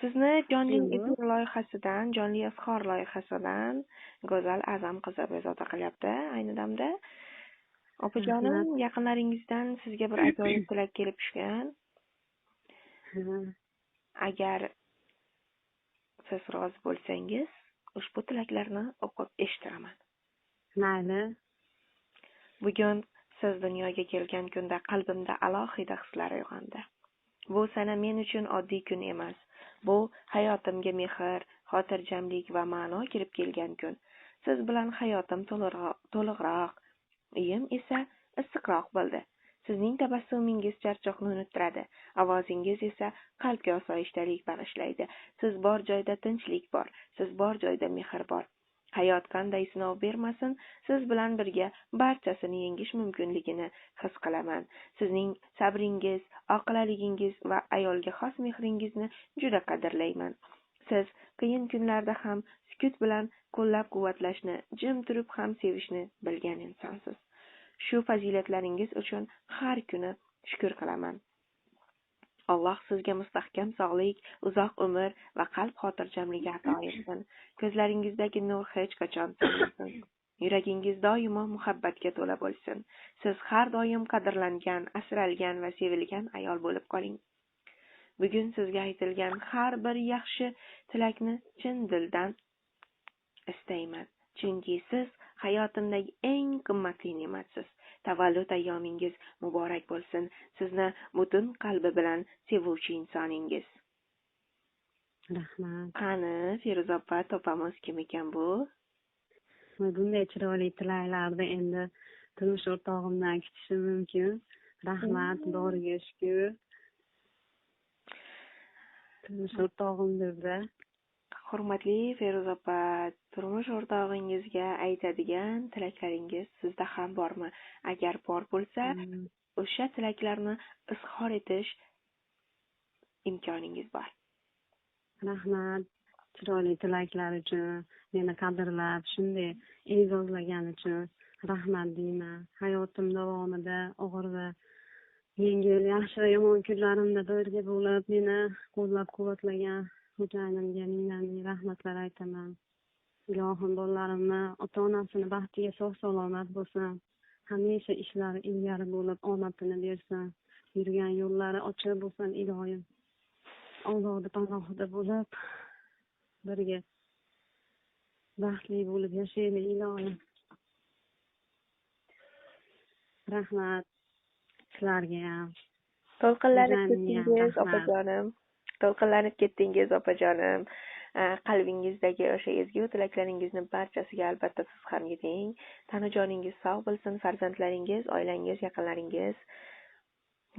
Sizni jonli Kim bu? efir loyihasidan, jonli izhor loyihasidan Go'zal A'zam qizi bezovta qilyapti ayni damda. Opajonim, Rahmat. yaqinlaringizdan sizga bir ajoyib tilak kelib tushgan. Ha, Agar siz rozi bo'lsangiz, ushbu tilaklarni o'qib eshittiraman. mayli. Bugun siz dunyoga kelgan kunda qalbimda alohida hislar uyg'ondi. Bu sana men uchun oddiy kun emas. Bu hayotimga mehr, xotirjamlik va ma'no kirib kelgan kun. Siz bilan hayotim to'liqroq, uyim esa issiqroq bo'ldi. Sizning tabassumingiz charchoqni unuttiradi, ovozingiz esa qalbga osoyishtalik bag'ishlaydi. Siz bor joyda tinchlik bor, siz bor joyda mehr bor. Hayot qanday sinov bermasin, siz bilan birga barchasini yengish mumkinligini his qilaman. Sizning sabringiz, oqilaligingiz va ayolga xos mehringizni juda qadrlayman. Siz qiyin kunlarda ham sukut bilan qo'llab-quvvatlashni, jim turib ham sevishni bilgan insonsiz. Shu fazilatlaringiz uchun har kuni shukr qilaman. Alloh sizga mustahkam sog'lik, uzoq umr va qalb xotirjamligi ato etsin. Ko'zlaringizdagi nur hech qachon so'nmasin. Yuragingiz doimo muhabbatga to'la bo'lsin. Siz har doim qadrlangan, asralgan va sevilgan ayol bo'lib qoling. Bugun sizga aytilgan har bir yaxshi tilakni chin dildan istayman. Chunki siz hayotimdagi eng qimmatli ne'matsiz. Tavallud ayyomingiz muborak bo'lsin. Sizni butun qalbi bilan sevuvchi insoningiz. Rahmat. Qani, Feruza opa, topamiz kim ekan bu? Bunday chiroyli tilaklarni endi turmush o'rtog'imdan kutishim mumkin. Rahmat, boriga shukur. Turmush o'rtog'im dedi. Hurmatli Feruza opa, turmush o'rtog'ingizga aytadigan tilaklaringiz sizda ham bormi? Agar bor bo'lsa, o'sha tilaklarni izhor etish imkoningiz bor. Rahmat. Chiroyli tilaklar uchun, meni qadrlab, shunday e'zozlagan uchun rahmat deyman. Hayotim davomida og'ir va yengil, yaxshi va yomon kunlarimda birga bo'lib, meni qo'llab-quvvatlagan xo'jayinimga ming rahmatlar aytaman. Ilohim bolalarimni, ota-onasini baxtiga sog'-salomat bo'lsin. Hamisha ishlari ilgari bo'lib, omadini bersin. Yurgan yo'llari ochiq bo'lsin, ilohim. Allohning panohida bo'lib, birga baxtli bo'lib yashaylik, ilohim. Rahmat sizlarga ham. To'lqinlanib ketdingiz, opajonim. To'lqinlanib ketdingiz, opajonim. Qalbingizdagi o'sha ezgu tilaklaringizni barchasiga albatta siz ham yeting. Tanajoningiz sog' bo'lsin, farzandlaringiz, oilangiz, yaqinlaringiz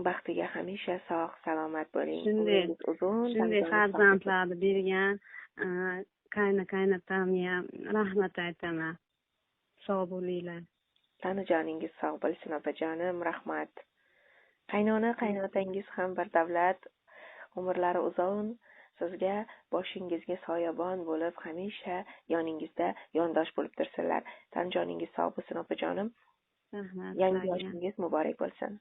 baxtiga hamisha sog', salomat bo'ling. Shunday farzandlarni bergan qaynotamga ham rahmat aytaman. Sog' bo'linglar. Tanajoningiz sog' bo'lsin, opajonim, rahmat. Qaynotangiz ham bir davlat, umrlari uzun, sizga boshingizga soyabon bo'lib, hamisha yoningizda yondosh bo'lib tursinlar. Tanajoningiz sog' bo'lsin, opajonim. Rahmat. Yangi yoshingiz muborak bo'lsin.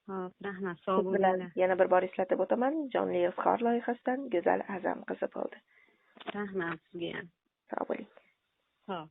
Xo'p, rahmat, sog' bo'linglar. Yana bir bor eslatib o'taman, jonli izhor loyihasidan Go'zal A'zam qizi bo'ldi. Rahmat sizga ham. Sog' bo'ling. Xo'p.